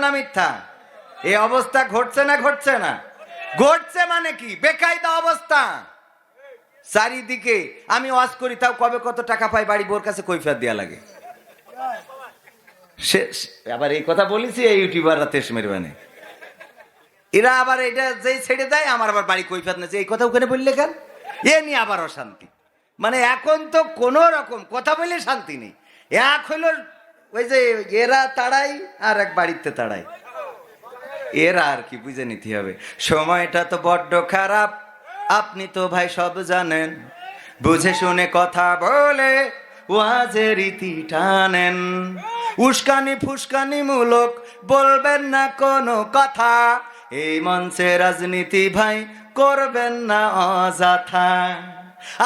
না মিথ্যা? এই অবস্থা ঘটছে না ঘটছে না? ঘটছে মানে কি? বেকায়দা অবস্থা চারিদিকে। আমি ওয়াজ করি, তাও কবে কত টাকা পাই বাড়ি বোর কাছে কৈফিয়ত দেয়া লাগে। আবার এই কথা বলেছি এই ইউটিউবাররা তেস মেরবানে, এরা আবার এটা যেই ছেড়ে দেয় আমার আবার বাড়ি কৈফিয়ত না, এই কথা ওখানে বললে কেন? এ নিয়ে আবার অশান্তি। মানে এখন তো কোন রকম কথা বলে শান্তি নেই। এক হইল ওই যে এরা তাড়াই আর এক বাড়িতে তাড়াই, এরা আর কি বুঝে নিতে হবে। সময়টা তো বড্ড খারাপ, আপনি তো ভাই সব জানেন, বুঝে শুনে কথা বলে ওয়াজের রীতি টানেন। উস্কানি ফুসকানি মূলক বলবেন না কোনো কথা, এই মঞ্চে রাজনীতি ভাই করবেন না অযথা।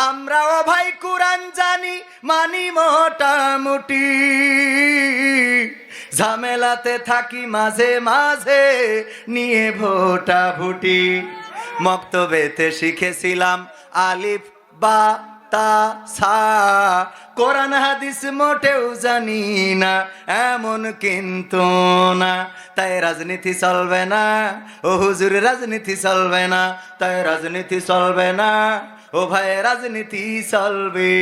আমরাও ভাই কুরআন জানি মানি মোটামুটি, ঝামেলাতে থাকি মাঝে মাঝে নিয়ে ভোটা ভুটি। মক্তবেতে শিখেছিলাম আলিফ বা তা সা, কোরআন হাদিস মোটেও জানি না এমন কিন্তু না। তাই রাজনীতি চলবে না ও হুজুর, রাজনীতি চলবে না, তাই রাজনীতি চলবে না ও ভাই, রাজনীতি চলবে।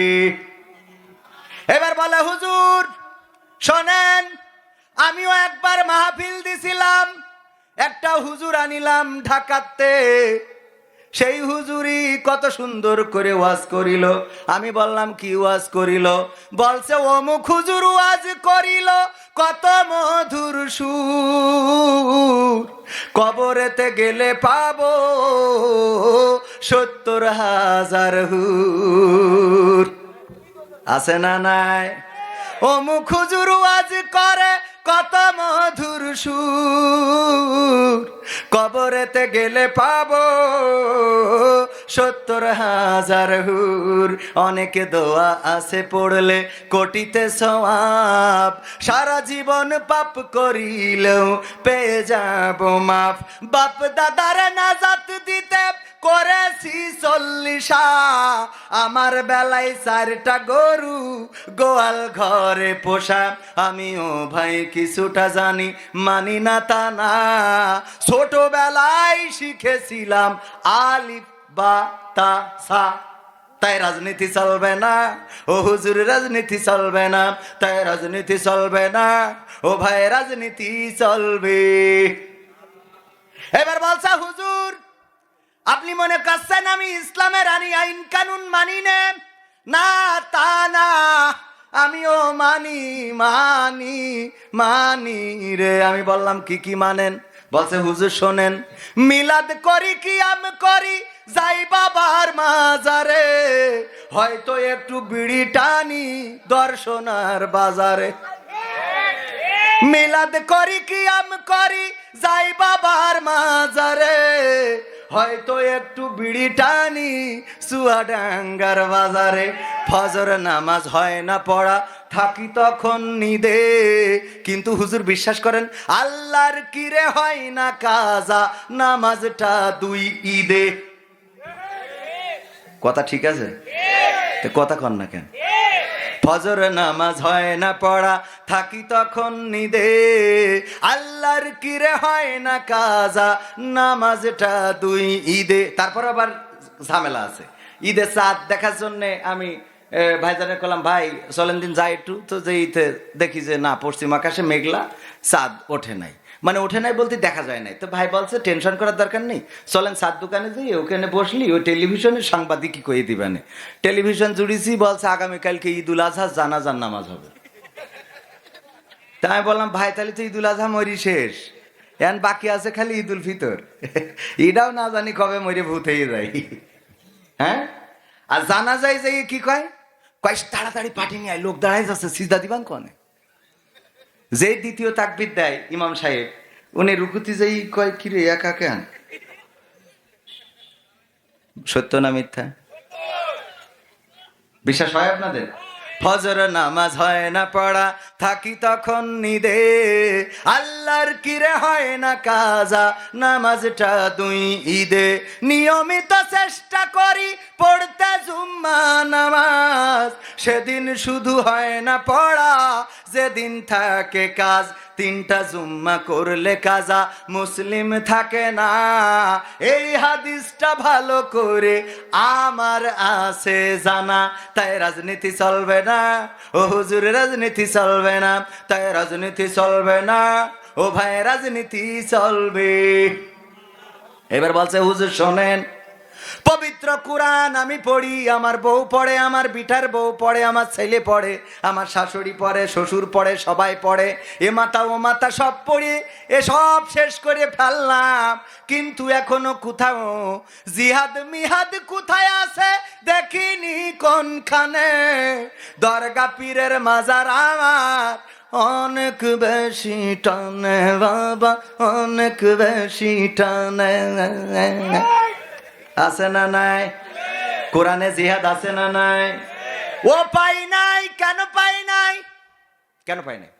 এবার বলে হুজুর শোনেন, আমিও একবার মাহফিল দিছিলাম, একটা হুজুর আনিলাম ঢাকাতে, সেই হুজুরি কত সুন্দর করে ওয়াজ করিল। আমি বললাম কি ওয়াজ করিল? বলছে অমুক হুজুর ওয়াজ করিল কত মধুর সুর, কবরেতে গেলে পাবো ৭০,০০০ হুর। আছে না নাই? অমুক হুজুর ওয়াজ করে কত মধুর সুর, কবরেতে গেলে পাবো ৭০,০০০ হুর। অনেকে দোয়া আছে পড়লে কোটিতে সওয়াব, সারা জীবন পাপ করিলেও পেয়ে যাব মাফ। বাপ দাদার নাজাত দিতে করেছি ৪০, আমার বেলায় ৪টা গরু গোয়াল ঘরে পোষা। আমিও ভাই কিছুটা জানি, মানি না তা না, ছোটবেলায় শিখেছিলাম আলিফ বা তা সা। তাই রাজনীতি চলবে না ও হুজুর, রাজনীতি চলবে না, তাই রাজনীতি চলবে না ও ভাই, রাজনীতি চলবে। এবার বলছে হুজুর আপনি মনে করছেন আমি ইসলামের আনি আইন কানুন মানি না? তা না, আমিও মানি মানি মানি রে। আমি বললাম কি কি মানেন? বলছে হুজুর শোনেন, মিলাদ করি কিয়াম করি যাই বাবার মাজারে, হয়তো একটু বিড়ি টানি দর্শনার বাজারে। মিলাদ করি কিয়াম করি যাই বাবার মাজারে, হয়তো একটু বিড়ি টানি চুয়াডাঙ্গার বাজারে। ফজর নামাজ হয় না পড়া, থাকি তখন নিদে, কিন্তু হুজুর বিশ্বাস করেন আল্লাহর কিরে হয় না কাজা, নামাজটা 2 ঈদে। কথা ঠিক আছে? কথা কন না কেন? ফজর নামাজ হয় না পড়া, থাকি তখন নিদে, আল্লাহর কিরে হয় না কাজা, নামাজটা 2 ঈদে। তারপর আবার ঝামেলা আছে। ঈদে চাঁদ দেখার জন্য আমি ভাইজানের কলাম ভাই চলেন দিন যাই একটু, তো যেইতে দেখি যে না পশ্চিম আকাশে মেঘলা, চাঁদ ওঠে নাই। মানে ওঠে নাই বলতে দেখা যায় নাই। তো ভাই বলছে টেনশন করার দরকার নেই, চলেন চাঁদ দোকানে যাই, ওখানে বসলি ওই টেলিভিশনের সাংবাদিক কি কয়ে দিবেন। টেলিভিশন জুড়েছি, বলছে আগামীকালকে ঈদুল আজহা জানাজার নামাজ হবে। তাই আমি বললাম ভাই তাহলে তো ঈদুল আজহা মরি শেষ, এখন বাকি আছে খালি ঈদুল ফিতর, এটাও না জানি কবে মরে ভূত হয়ে যায়। হ্যাঁ, আর জানা যায় যে কি কয় কয় তাড়াতাড়ি পাঠিয়ে নিয়ে লোক দাঁড়াই যাচ্ছে সিজদা দিবান কনে। যে দ্বিতীয় তাকবীর দেয় ইমাম সাহেব, উনি রুকুতি যেই কয় কিরে একা কেন? সত্য না মিথ্যা? বিশ্বাস হয় আপনাদের? ফজর নামাজ হয় না পড়া, থাকি তখন নিদে, আল্লাহর কিরে হয় না কাজা, নামাজটা 2 ঈদে। নিয়মিত চেষ্টা করি পড়তে জুম্মা নামাজ, সেদিন শুধু হয় না পড়া, যেদিন থাকে কাজ। 3টা জুম্মা করলে কাজা, মুসলিম থাকে না। এই হাদিসটা ভালো করে আমার আছে জানা, তাই রাজনীতি চলবে না। ও হুজুর রাজনীতি চলবে না, তাই রাজনীতি চলবে না। ও ভাই রাজনীতি চলবে। এবার বলছে হুজুর শোনেন, পবিত্র কোরআন আমি পড়ি, আমার বউ পড়ে, আমার বিটার বউ পড়ে, আমার ছেলে পড়ে, আমার শাশুড়ি পড়ে, শ্বশুর পড়ে, সবাই পড়ে, এ মাতা ও মাতা সব পড়ি, এ সব শেষ করে ফেললাম, কিন্তু এখনো কোথাও জিহাদ মিহাদ কোথায় আছে দেখিনি কোনখানে। দরগা পীরের মাজার আমার অনেক বেশি টানে বাবা, অনেক বেশি টানে। আছে না নাই? কোরআনে জিহাদ আছে না নাই? ও পাই নাই। কেন পাই নাই? কেন পাই নাই?